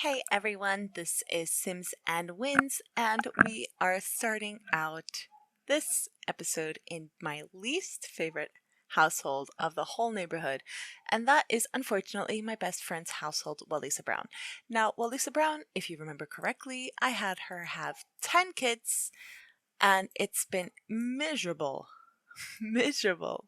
Hey everyone, this is Sims and Wins, and we are starting out this episode in my least favorite household of the whole neighborhood, and that is unfortunately my best friend's household, Walisa Brown. Now, Walisa Brown, if you remember correctly, I had her have 10 kids, and it's been miserable, miserable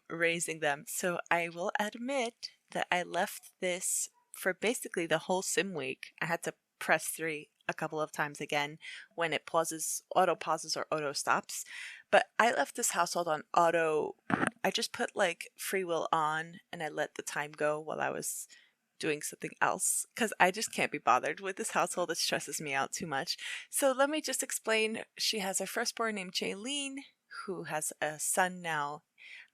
raising them. So I will admit that I left this for basically the whole sim week. I had to press 3 a couple of times again when it pauses, auto pauses or auto stops. But I left this household on auto. I just put like free will on and I let the time go while I was doing something else because I just can't be bothered with this household. It stresses me out too much. So let me just explain. She has her firstborn named Jaylene, who has a son now.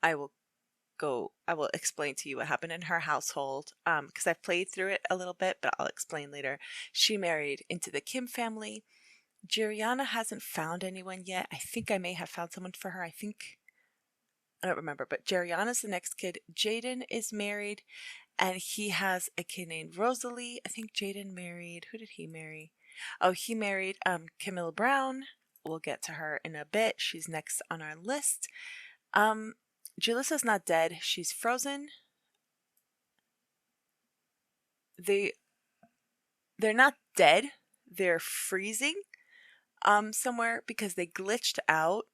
I will explain to you what happened in her household because I've played through it a little bit, but I'll explain later. She married into the Kim family. Jiriana hasn't found anyone yet. I think I may have found someone for her. I don't remember, but Jeriana's the next kid. Jaden is married and he has a kid named Rosalie. I think Jaden married, who did he marry? Oh, he married Camilla Brown. We'll get to her in a bit. She's next on our list. Julissa's not dead. She's frozen. They're not dead. They're freezing somewhere because they glitched out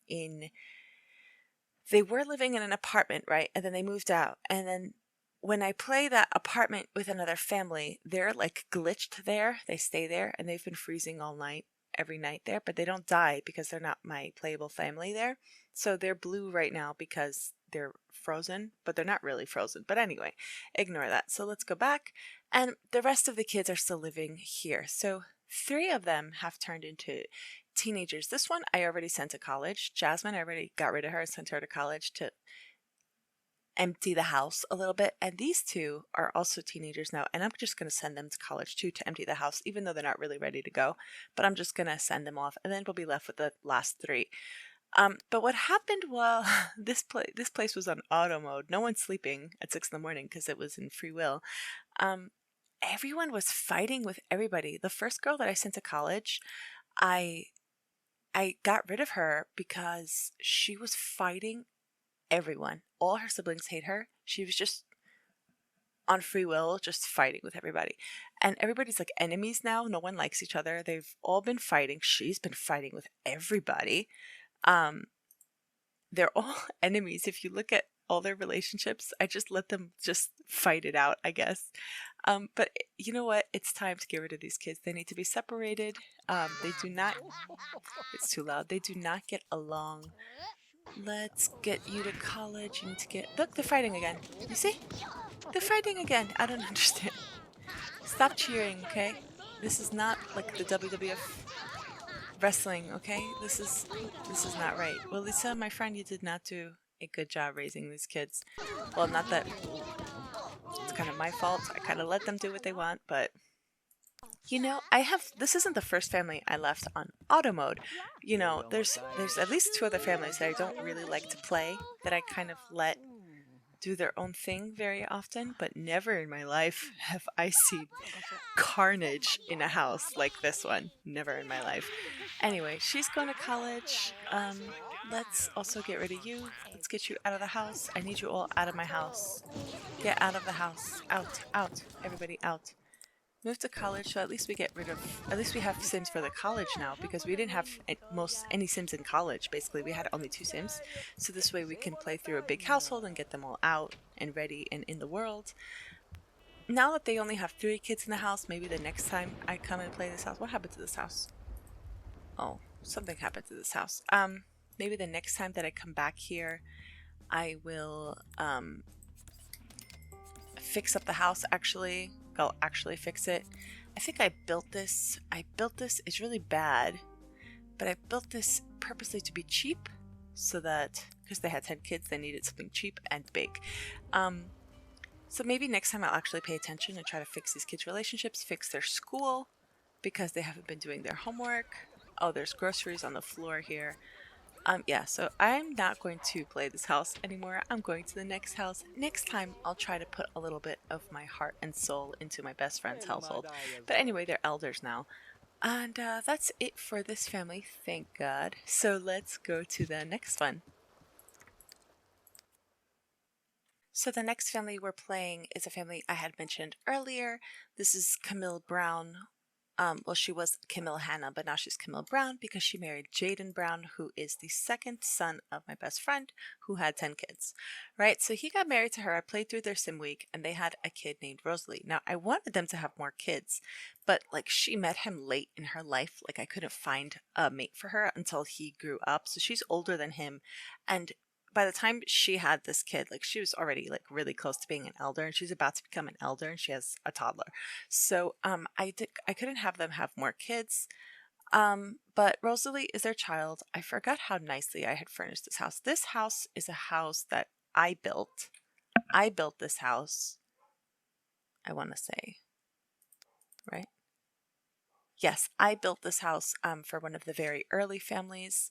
they were living in an apartment, right? And then they moved out. And then when I play that apartment with another family, they're like glitched there. They stay there and they've been freezing all night, every night there, but they don't die because they're not my playable family there. So they're blue right now because they're frozen, but they're not really frozen. But anyway, ignore that. So let's go back. And the rest of the kids are still living here. So 3 of them have turned into teenagers. This one I already sent to college. Jasmine, I already got rid of her and sent her to college to empty the house a little bit. And these 2 are also teenagers now. And I'm just going to send them to college too to empty the house, even though they're not really ready to go. But I'm just going to send them off. And then we'll be left with the last 3. But what happened while this place was on auto mode, no one's sleeping at 6 in the morning because it was in free will. Everyone was fighting with everybody. The first girl that I sent to college, I got rid of her because she was fighting everyone. All her siblings hate her. She was just on free will, just fighting with everybody. And everybody's like enemies now. No one likes each other. They've all been fighting. She's been fighting with everybody. They're all enemies. If you look at all their relationships, I just let them just fight it out, I guess. But you know what? It's time to get rid of these kids. They need to be separated. They do not, it's too loud. They do not get along. Let's get you to college. You need to get, look, they're fighting again. You see? They're fighting again. I don't understand. Stop cheering, okay? This is not like the WWF wrestling, okay? This is not right. Well, Lisa, my friend, you did not do a good job raising these kids. Well, not that it's kind of my fault. I kind of let them do what they want, but this isn't the first family I left on auto mode. There's at least 2 other families that I don't really like to play, that I kind of let do their own thing very often, but never in my life have I seen carnage in a house like this one. Never in my life. Anyway, she's going to college. Let's also get rid of you. Let's get you out of the house. I need you all out of my house. Get out of the house. Out, out. Everybody out. Move to college, so at least we have Sims for the college now, because we didn't have any Sims in college. Basically, we had only 2 Sims, so this way we can play through a big household and get them all out and ready and in the world. Now that they only have 3 kids in the house, maybe the next time I come and play this house, what happened to this house? Oh, something happened to this house. Maybe the next time that I come back here, I will fix up the house. I'll actually fix it. I think I built this. It's really bad, but I built this purposely to be cheap, so that, because they had 10 kids, they needed something cheap and big. So maybe next time I'll actually pay attention and try to fix these kids' relationships, fix their school, because they haven't been doing their homework. Oh, there's groceries on the floor here. Yeah, so I'm not going to play this house anymore. I'm going to the next house. Next time, I'll try to put a little bit of my heart and soul into my best friend's household. But anyway, they're elders now. And that's it for this family, thank God. So let's go to the next one. So the next family we're playing is a family I had mentioned earlier. This is Camille Brown. Well, she was Camille Hannah, but now she's Camille Brown because she married Jaden Brown, who is the second son of my best friend, who had 10 kids. Right? So he got married to her. I played through their sim week, and they had a kid named Rosalie. Now, I wanted them to have more kids, but like she met him late in her life. Like I couldn't find a mate for her until he grew up. So she's older than him, and by the time she had this kid, like she was already like really close to being an elder, and she's about to become an elder, and she has a toddler. So I couldn't have them have more kids. But Rosalie is their child. I forgot how nicely I had furnished this house. This house is a house that I built. I built this house, I want to say, right? Yes, I built this house for one of the very early families.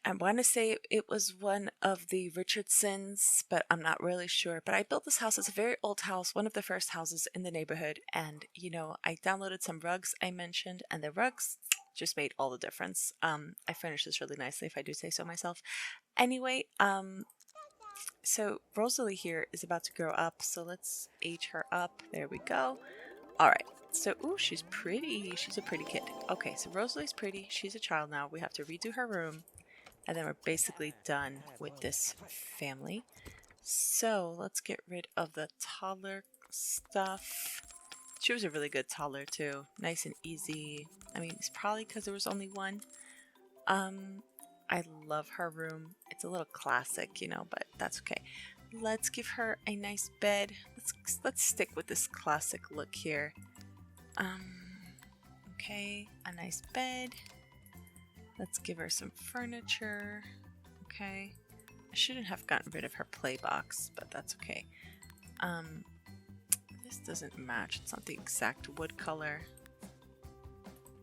I want to say it was one of the Richardsons, but I'm not really sure. But I built this house. It's a very old house, one of the first houses in the neighborhood. And, I downloaded some rugs I mentioned, and the rugs just made all the difference. I finished this really nicely, if I do say so myself. Anyway, so Rosalie here is about to grow up. So let's age her up. There we go. All right. So, ooh, she's pretty. She's a pretty kid. Okay, so Rosalie's pretty. She's a child now. We have to redo her room. And then we're basically done with this family. So let's get rid of the toddler stuff. She was a really good toddler too. Nice and easy. I mean, it's probably because there was only one. I love her room. It's a little classic, but that's okay. Let's give her a nice bed. Let's stick with this classic look here. Okay, a nice bed. Let's give her some furniture. Okay. I shouldn't have gotten rid of her play box, but that's okay. This doesn't match. It's not the exact wood color.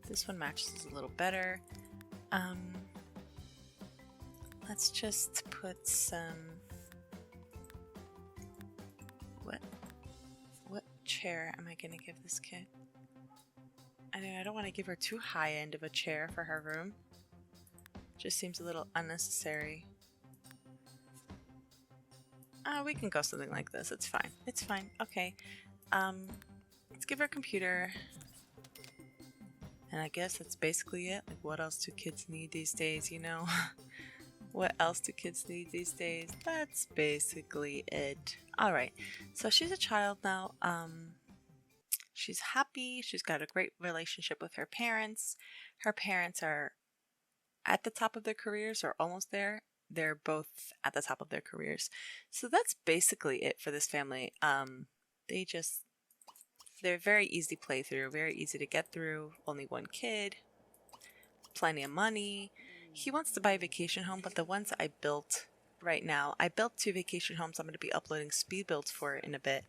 This one matches a little better. Let's just put some... What chair am I gonna give this kid? I don't want to give her too high end of a chair for her room. Just seems a little unnecessary. We can go something like this. It's fine. It's fine. Okay. Let's give her a computer. And I guess that's basically it. Like, what else do kids need these days, What else do kids need these days? That's basically it. Alright. So she's a child now. She's happy. She's got a great relationship with her parents. Her parents are at the top of their careers or almost there. They're both at the top of their careers. So that's basically it for this family. They're very easy playthrough, very easy to get through. Only one kid, plenty of money. He wants to buy a vacation home, but the ones I built right now, I built 2 vacation homes I'm going to be uploading speed builds for in a bit.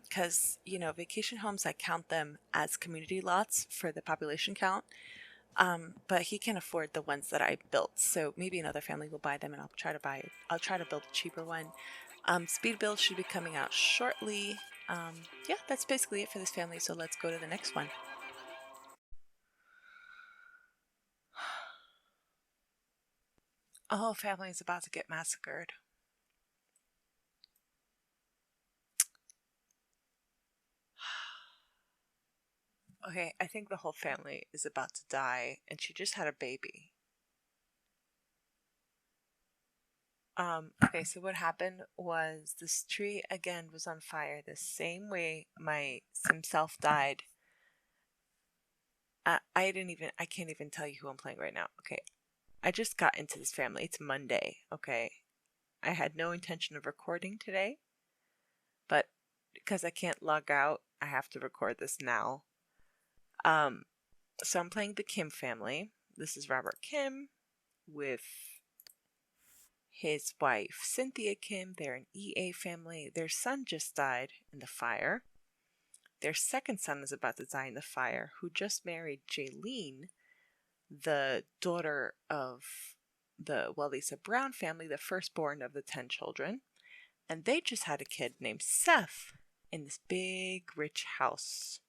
Because, vacation homes, I count them as community lots for the population count. But he can afford the ones that I built, so maybe another family will buy them, and I'll try to build a cheaper one. Speed build should be coming out shortly. Yeah, that's basically it for this family, so let's go to the next one. A whole family is about to get massacred. Okay, I think the whole family is about to die, and she just had a baby. Okay, so what happened was this tree again was on fire the same way my sim self died. I can't even tell you who I'm playing right now. Okay, I just got into this family. It's Monday, okay? I had no intention of recording today, but because I can't log out, I have to record this now. So I'm playing the Kim family. This is Robert Kim with his wife Cynthia Kim. They're an EA family. Their son just died in the fire. Their second son is about to die in the fire, who just married Jaylene, the daughter of the Lisa Brown family, the firstborn of the 10 children. And they just had a kid named Seth in this big, rich house.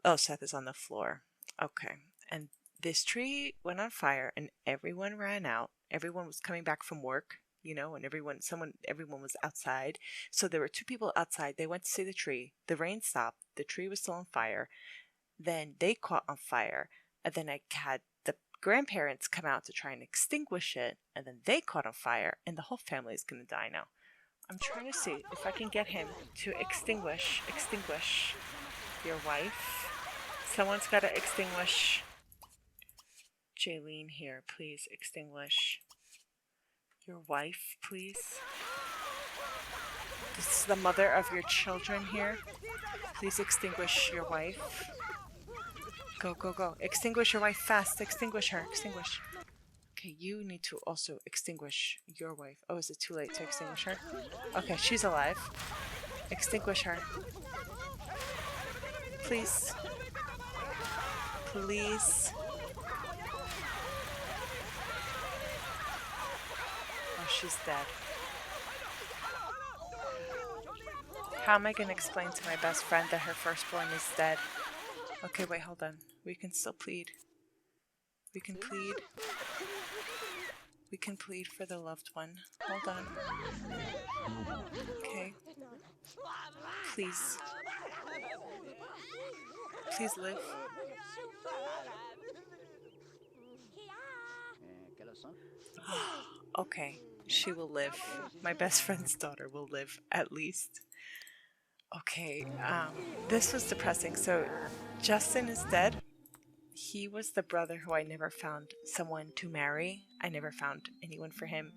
Oh, Seth is on the floor. Okay. And this tree went on fire and everyone ran out. Everyone was coming back from work, and everyone was outside. So there were 2 people outside. They went to see the tree. The rain stopped. The tree was still on fire. Then they caught on fire. And then I had the grandparents come out to try and extinguish it. And then they caught on fire. And the whole family is going to die now. I'm trying to see if I can get him to extinguish your wife. Someone's got to extinguish. Jaylene here, please extinguish your wife, please. This is the mother of your children here. Please extinguish your wife. Go, go, go. Extinguish your wife fast. Extinguish her. Extinguish. Okay, you need to also extinguish your wife. Oh, is it too late to extinguish her? Okay, she's alive. Extinguish her. Please. Please. Oh, she's dead. How am I going to explain to my best friend that her firstborn is dead? Okay, wait, hold on. We can still plead. We can plead. We can plead for the loved one. Hold on. Okay. Please. Please live. Okay, she will live. My best friend's daughter will live, at least. Okay, this was depressing. So, Justin is dead. He was the brother who I never found someone to marry. I never found anyone for him.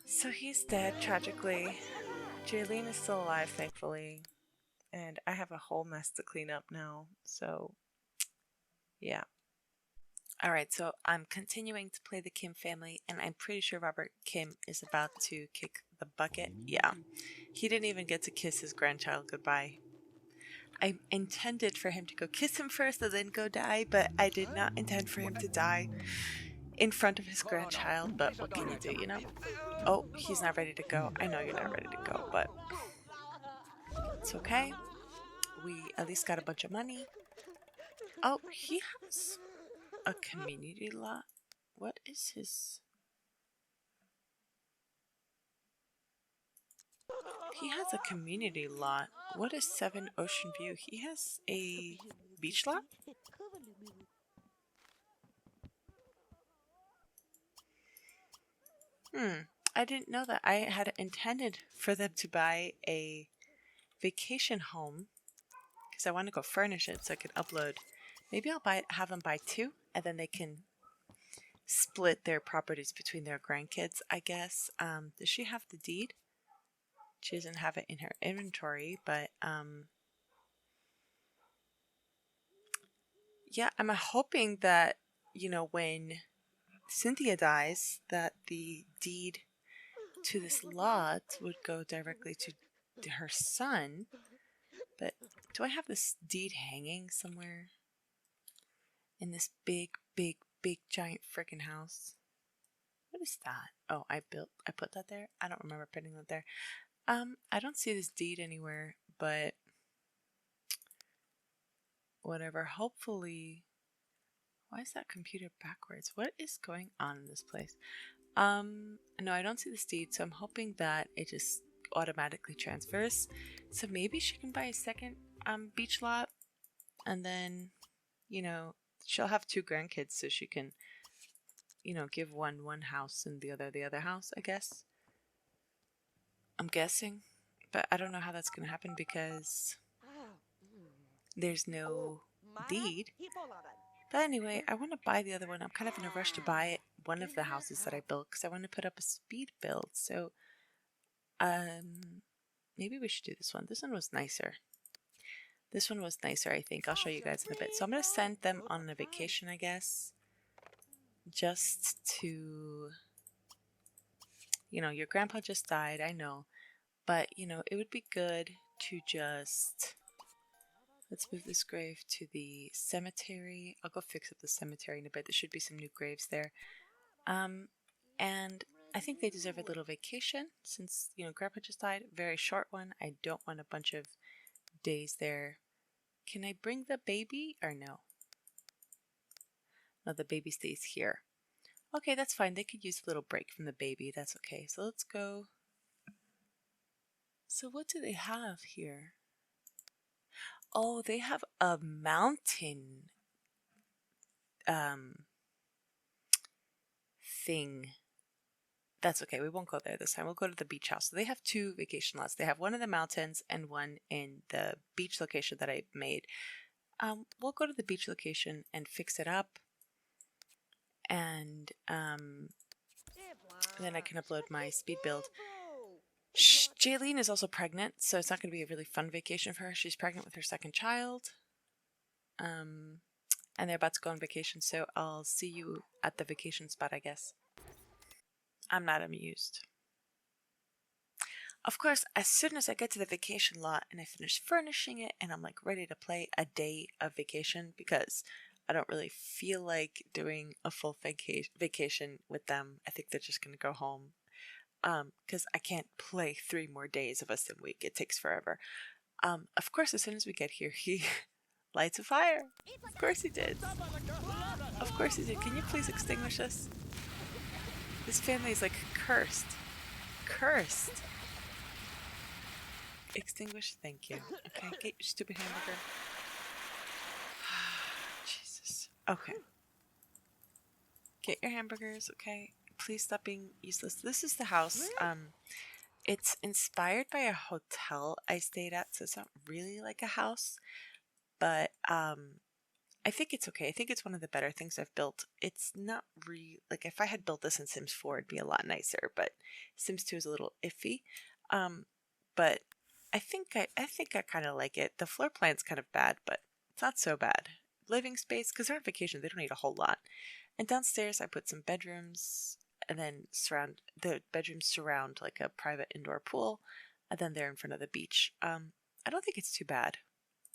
So he's dead, tragically. Jaylene is still alive, thankfully. And I have a whole mess to clean up now. So, yeah. Alright, so I'm continuing to play the Kim family, and I'm pretty sure Robert Kim is about to kick the bucket. Yeah. He didn't even get to kiss his grandchild goodbye. I intended for him to go kiss him first and then go die, but I did not intend for him to die in front of his grandchild, but what can you do, Oh, he's not ready to go. I know you're not ready to go, but it's okay. We at least got a bunch of money. Oh, he has a community lot. What is his... He has a community lot. What is 7 Ocean View? He has a beach lot? I didn't know that. I had intended for them to buy a vacation home because I want to go furnish it so I can upload. Maybe I'll have them buy 2 and then they can split their properties between their grandkids, I guess. Does she have the deed? She doesn't have it in her inventory, but yeah, I'm hoping that, when Cynthia dies, that the deed to this lot would go directly to her son. But do I have this deed hanging somewhere in this big, big, big, giant freaking house? What is that? Oh, I put that there? I don't remember putting that there. I don't see this deed anywhere, but whatever. Hopefully, why is that computer backwards? What is going on in this place? No, I don't see this deed, so I'm hoping that it just automatically transfers. So maybe she can buy a second beach lot, and then, she'll have 2 grandkids, so she can, give one house and the other house, I guess. I'm guessing, but I don't know how that's going to happen because there's no deed. But anyway, I want to buy the other one. I'm kind of in a rush to buy one of the houses that I built because I want to put up a speed build. So, maybe we should do this one. This one was nicer. This one was nicer, I think. I'll show you guys in a bit. So I'm going to send them on a vacation, I guess. Just to, your grandpa just died, I know. But, it would be good to just Let's move this grave to the cemetery. I'll go fix up the cemetery in a bit. There should be some new graves there. And I think they deserve a little vacation since, Grandpa just died. Very short one. I don't want a bunch of days there. Can I bring the baby or no? No, the baby stays here. Okay, that's fine. They could use a little break from the baby. That's okay. So let's go. So what do they have here? Oh, they have a mountain thing. That's okay. We won't go there this time. We'll go to the beach house. So they have 2 vacation lots. They have one in the mountains and one in the beach location that I made. We'll go to the beach location and fix it up. And then I can upload my speed build. Jaylene is also pregnant, so it's not going to be a really fun vacation for her. She's pregnant with her 2nd child. And they're about to go on vacation, so I'll see you at the vacation spot, I guess. I'm not amused. Of course, as soon as I get to the vacation lot and I finish furnishing it and I'm like ready to play a day of vacation, because I don't really feel like doing a full vacation with them. I think they're just going to go home. Because I can't play 3 more days of a sim week. It takes forever. Of course, as soon as we get here, he lights a fire. Of course he did. Of course he did. Can you please extinguish us? This family is like cursed. Cursed. Extinguish. Thank you. Okay, get your stupid hamburger. Jesus. Okay. Get your hamburgers, okay? Please stop being useless. This is the house. It's inspired by a hotel I stayed at, so it's not really like a house. But I think it's okay. I think it's one of the better things I've built. It's not like if I had built this in Sims 4, it'd be a lot nicer. But Sims 2 is a little iffy. But I think I kind of like it. The floor plan's kind of bad, but it's not so bad. Living space, because they're on vacation, they don't need a whole lot. And downstairs, I put some bedrooms, and then the bedrooms surround like a private indoor pool, and then they're in front of the beach. I don't think it's too bad.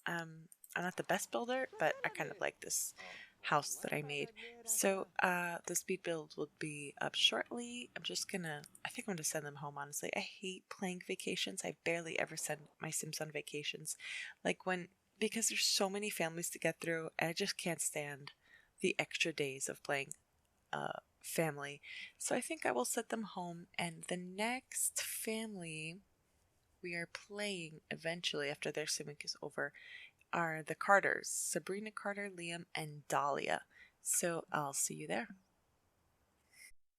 I'm not the best builder, but I kind of like this house that I made. So the speed build will be up shortly. I think I'm gonna send them home, honestly. I hate playing vacations. I barely ever send my Sims on vacations. Because there's so many families to get through, and I just can't stand the extra days of playing family. So I think I will set them home, and the next family we are playing eventually after their sim week is over are the Carters, Sabrina Carter, Liam, and Dahlia. So I'll see you there.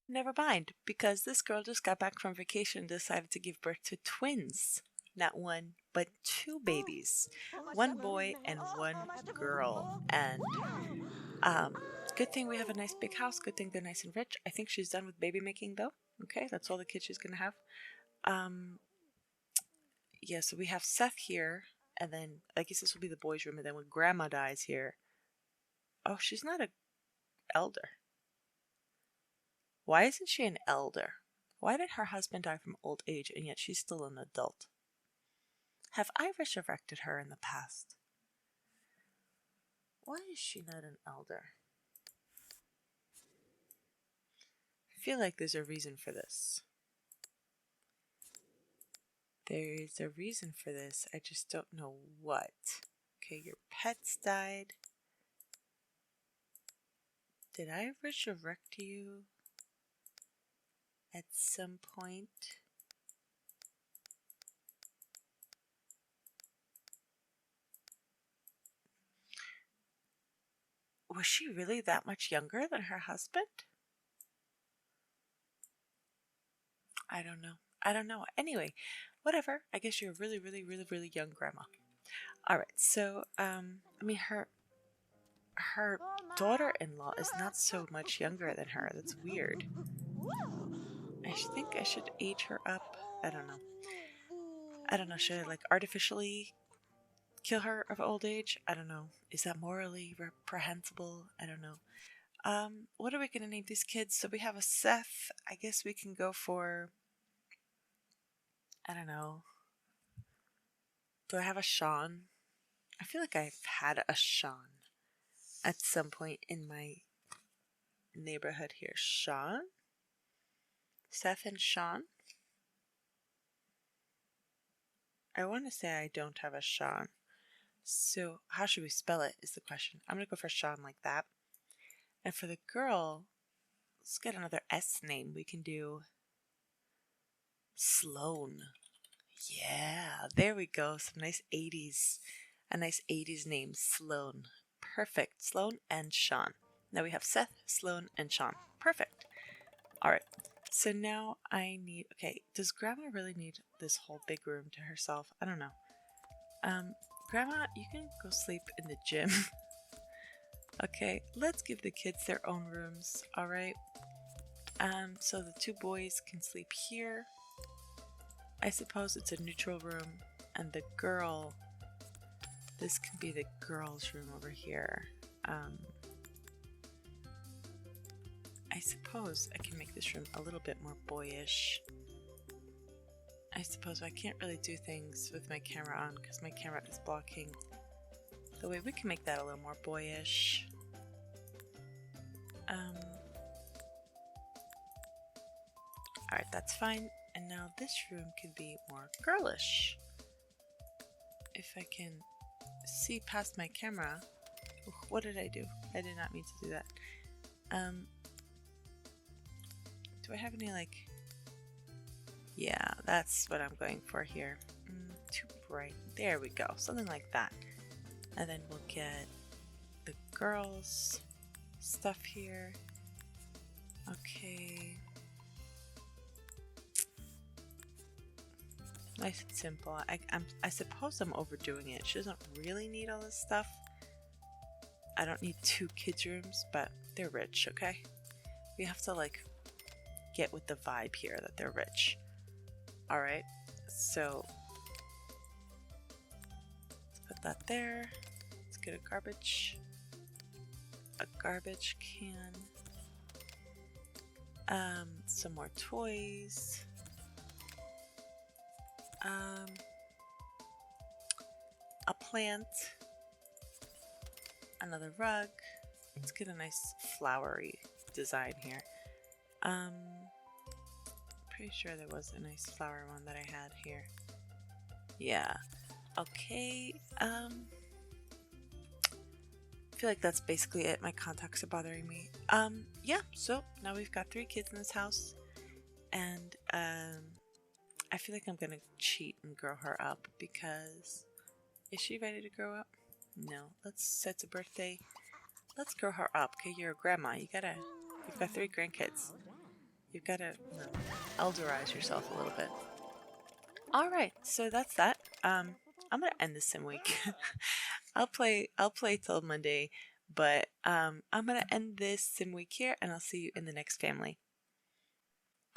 Never mind, because this girl just got back from vacation and decided to give birth to twins. Not 1, but 2 babies. 1 boy and 1 girl. And good thing we have a nice big house. Good thing they're nice and rich. I think she's done with baby making though. Okay, that's all the kids she's gonna have. Yeah, so we have Seth here, and then I guess this will be the boys' room, and then when Grandma dies here. Oh, she's not an elder. Why isn't she an elder? Why did her husband die from old age, and yet she's still an adult? Have I resurrected her in the past? Why is she not an elder? I feel like there's a reason for this. There is a reason for this. I just don't know what. Okay, your pets died. Did I resurrect you at some point? Was she really that much younger than her husband? I don't know. Anyway, whatever. I guess you're a really, really, really, really young grandma. All right. So, her daughter-in-law is not so much younger than her. That's weird. I think I should age her up. I don't know. Should I like artificially kill her of old age? I don't know. Is that morally reprehensible? I don't know. What are we gonna name these kids? So we have a Seth. I guess we can go for, I don't know. Do I have a Sean? I feel like I've had a Sean at some point in my neighborhood here. Sean? Seth and Sean? I want to say I don't have a Sean. So how should we spell it is the question. I'm going to go for Sean like that. And for the girl, let's get another S name. We can do Sloan. Yeah, there we go. Some nice 80s, a nice 80s name, Sloan. Perfect. Sloan and Sean. Now we have Seth, Sloan, and Sean. Perfect. All right. So now I need, okay, does Grandma really need this whole big room to herself? I don't know. Grandma, you can go sleep in the gym. Okay, let's give the kids their own rooms, all right? So the two boys can sleep here. I suppose it's a neutral room, and the girl, this can be the girl's room over here. I suppose I can make this room a little bit more boyish. I suppose I can't really do things with my camera on because my camera is blocking the way. We can make that a little more boyish. Alright, that's fine. And now this room can be more girlish. If I can see past my camera. Ooh, what did I do? I did not mean to do that. Do I have any like... Yeah, that's what I'm going for here. Too bright. There we go. Something like that. And then we'll get the girls' stuff here. Okay. Nice and simple. I suppose I'm overdoing it. She doesn't really need all this stuff. I don't need 2 kids' rooms, but they're rich, okay? We have to like get with the vibe here that they're rich. Alright, so let's put that there. Let's get a garbage can. Some more toys. A plant. Another rug. Let's get a nice flowery design here. Pretty sure there was a nice flower one that I had here. Yeah. Okay. I feel like that's basically it. My contacts are bothering me. Yeah, so now we've got 3 kids in this house. And I feel like I'm gonna cheat and grow her up because is she ready to grow up? No. Let's set a birthday. Let's grow her up. Okay, you're a grandma. You've got 3 grandkids. You've gotta elderize yourself a little bit. Alright, so that's that. I'm gonna end this sim week. I'll play till Monday, but I'm gonna end this sim week here and I'll see you in the next family.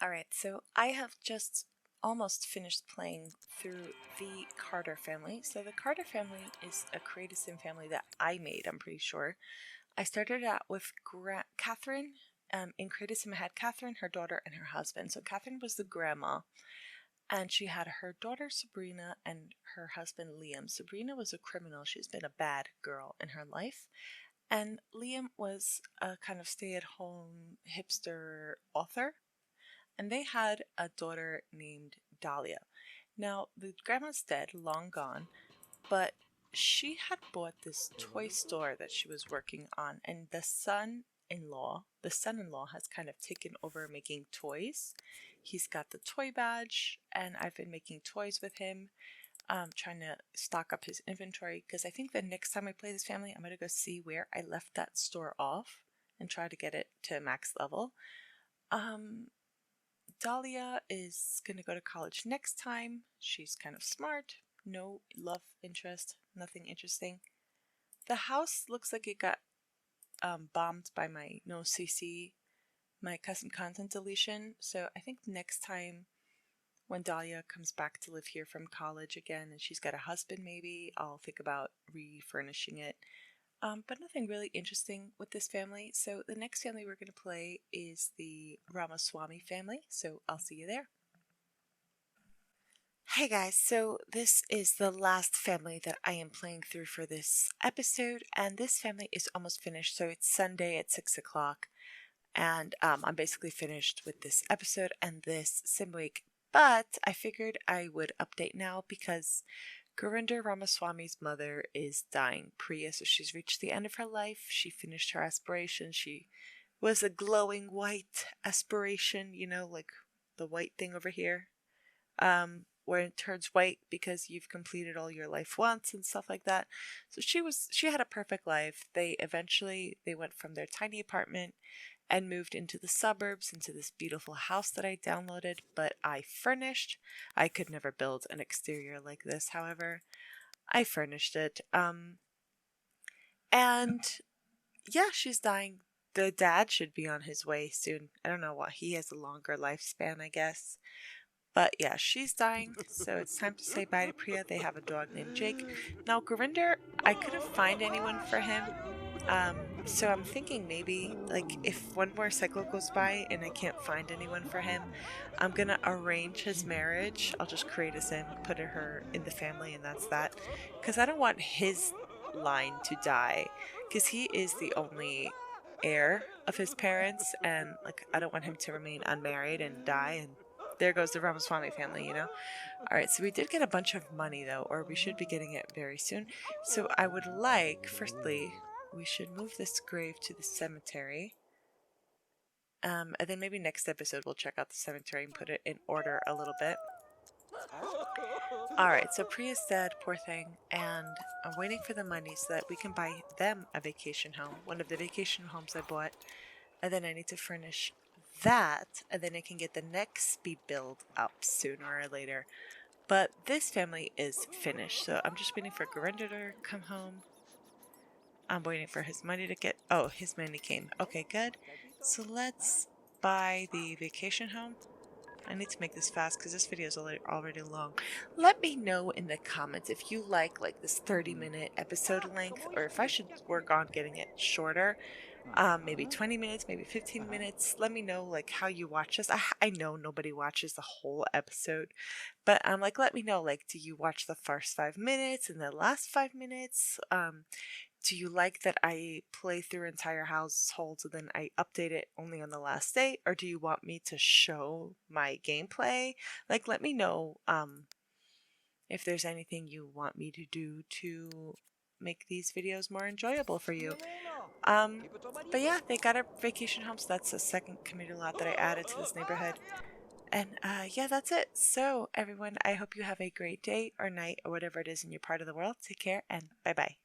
Alright, so I have just almost finished playing through the Carter family. So the Carter family is a creative sim family that I made, I'm pretty sure. I started out with Catherine. In Creative Sim I had Catherine, her daughter, and her husband. So Catherine was the grandma, and she had her daughter Sabrina and her husband Liam. Sabrina was a criminal. She's been a bad girl in her life. And Liam was a kind of stay-at-home hipster author. And they had a daughter named Dahlia. Now, the grandma's dead, long gone, but she had bought this toy store that she was working on, and the son-in-law has kind of taken over making toys. He's got the toy badge, and I've been making toys with him, trying to stock up his inventory, because I think the next time I play this family, I'm going to go see where I left that store off and try to get it to max level. Dahlia is going to go to college next time. She's kind of smart. No love interest. Nothing interesting. The house looks like it got bombed by my no CC, my custom content deletion. So I think next time when Dahlia comes back to live here from college again and she's got a husband maybe, I'll think about refurnishing it. But nothing really interesting with this family. So the next family we're going to play is the Ramaswamy family. So I'll see you there. Hey guys, so this is the last family that I am playing through for this episode, and this family is almost finished. So it's Sunday at 6 o'clock, and I'm basically finished with this episode and this sim week. But I figured I would update now because Gurinder Ramaswamy's mother is dying, Priya. So she's reached the end of her life. She finished her aspiration. She was a glowing white aspiration, like the white thing over here, where it turns white because you've completed all your life once and stuff like that. So she had a perfect life. They went from their tiny apartment and moved into the suburbs, into this beautiful house that I downloaded, but I furnished. I could never build an exterior like this, however. I furnished it. And yeah, she's dying. The dad should be on his way soon. I don't know what, he has a longer lifespan, I guess. But yeah, she's dying, so it's time to say bye to Priya. They have a dog named Jake. Now, Gurinder, I couldn't find anyone for him. So I'm thinking maybe, like, if one more cycle goes by and I can't find anyone for him, I'm gonna arrange his marriage. I'll just create a sim, put her in the family, and that's that. Because I don't want his line to die, because he is the only heir of his parents, and, like, I don't want him to remain unmarried and die, and there goes the Ramaswamy family. Alright, so we did get a bunch of money, though, or we should be getting it very soon. So I would like, firstly, we should move this grave to the cemetery. And then maybe next episode we'll check out the cemetery and put it in order a little bit. Alright, so Priya's dead, poor thing, and I'm waiting for the money so that we can buy them a vacation home, one of the vacation homes I bought, and then I need to furnish that, and then I can get the next speed build up sooner or later. But this family is finished, so I'm just waiting for Gurinder to come home. I'm waiting for his money to get... Oh, his money came. Okay, good. So let's buy the vacation home. I need to make this fast because this video is already long. Let me know in the comments if you like this 30-minute episode length, or if I should work on getting it shorter. Maybe 20 minutes, maybe 15 minutes. Let me know how you watch this. I know nobody watches the whole episode, but let me know, do you watch the first 5 minutes and the last 5 minutes? Do you like that I play through entire households and then I update it only on the last day? Or do you want me to show my gameplay? Let me know if there's anything you want me to do to make these videos more enjoyable for you. But yeah, they got a vacation home, so that's a second commuter lot that I added to this neighborhood. And yeah, that's it. So everyone, I hope you have a great day or night or whatever it is in your part of the world. Take care and bye-bye.